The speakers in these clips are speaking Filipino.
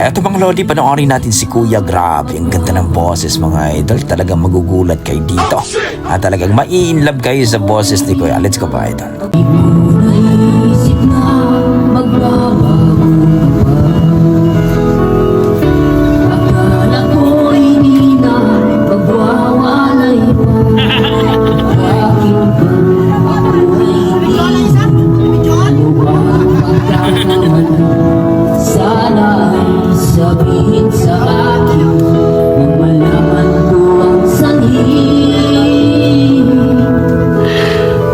Eto mga Lodi, panoorin natin si Kuya. Grabe, ang ganda ng boses mga idol. Talagang magugulat kayo dito. At talagang mai-inlove kayo sa boses ni Kuya. Let's go mga idol. Naisip na magbabago pa. Akala ko'y di na magwawalay pa. Bakit ba ako'y di ano ba magkakaman? Sana'y sabihin sa akin nang malaman ko ang sanhi.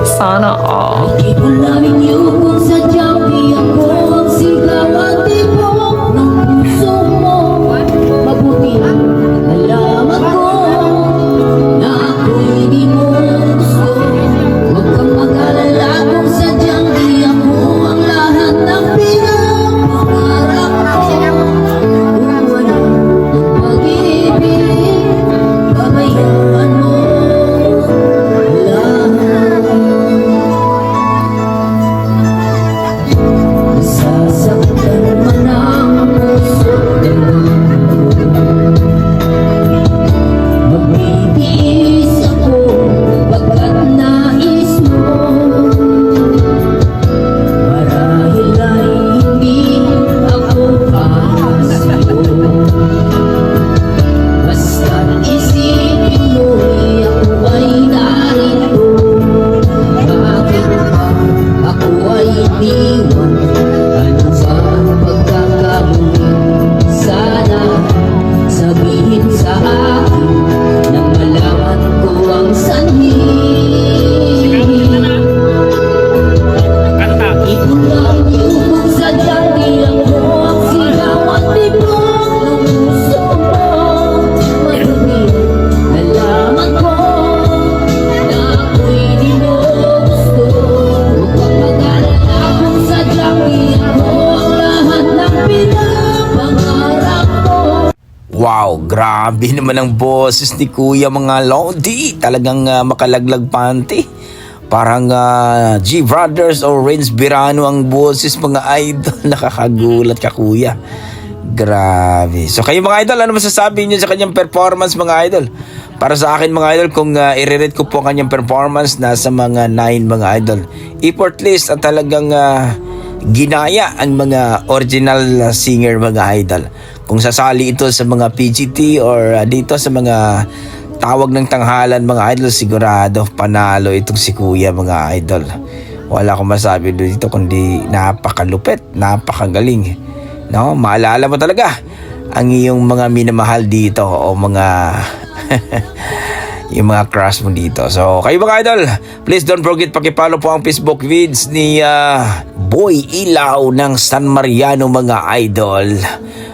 Sana all. Di ko namin yung kung sadyang di ako ang sigaw at tibok ng puso mo. Mabuti nalaman ko na ako'y di mo gusto. Huwag kang mag-alala kung sadyang di ako ang lahat ng pinapangarap ko. Kung wala ng pag-ibig, babayaan mo lahat. Nasasaktan man ang puso ko. Magbibihis ako pagkat nais mo. Marahil ay hindi ako para sa'yo. Basta't isipin mo'y ako ay narito. Bakit ba ako ay iniwan? Ano ba ang pagkakamali? Sana sabihin sa akin nang malaman ko ang sanhi. Ipulang yung kung sadyang di ako ang sigaw at tibok ng puso mo. Madumi nalaman ko na ako'y di mo gusto. Huwag kang mag-alala kung sadyang di ako ang lahat ng pinapangarap ko. Wow, grabe naman ang boses ni Kuya mga Lodi. Talagang makalaglag panty. Parang G Brothers o Renz Birano ang boses mga idol. Nakakagulat ka Kuya. Grabe. So kayo mga idol, ano masasabi niyo sa kanyang performance mga idol? Para sa akin mga idol, kung i-rate ko po ang kanyang performance, nasa mga 9 mga idol. Effortless at talagang ginaya ang mga original singer mga idol. Kung sasali ito sa mga PGT or dito sa mga tawag ng tanghalan mga idol, sigurado panalo itong si Kuya mga idol. Wala akong masabi dito kundi napakalupit, napakagaling. No, maalala mo talaga ang iyong mga minamahal dito o mga yung mga crush mo dito. So, kayo mga idol, please don't forget pakipollow po ang Facebook feeds ni Boy Ilaw ng San Mariano mga idol.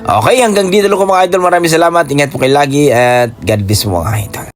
Okay, hanggang dito lang ko mga idol. Maraming salamat. Ingat po kayo lagi at God bless mo mga idol.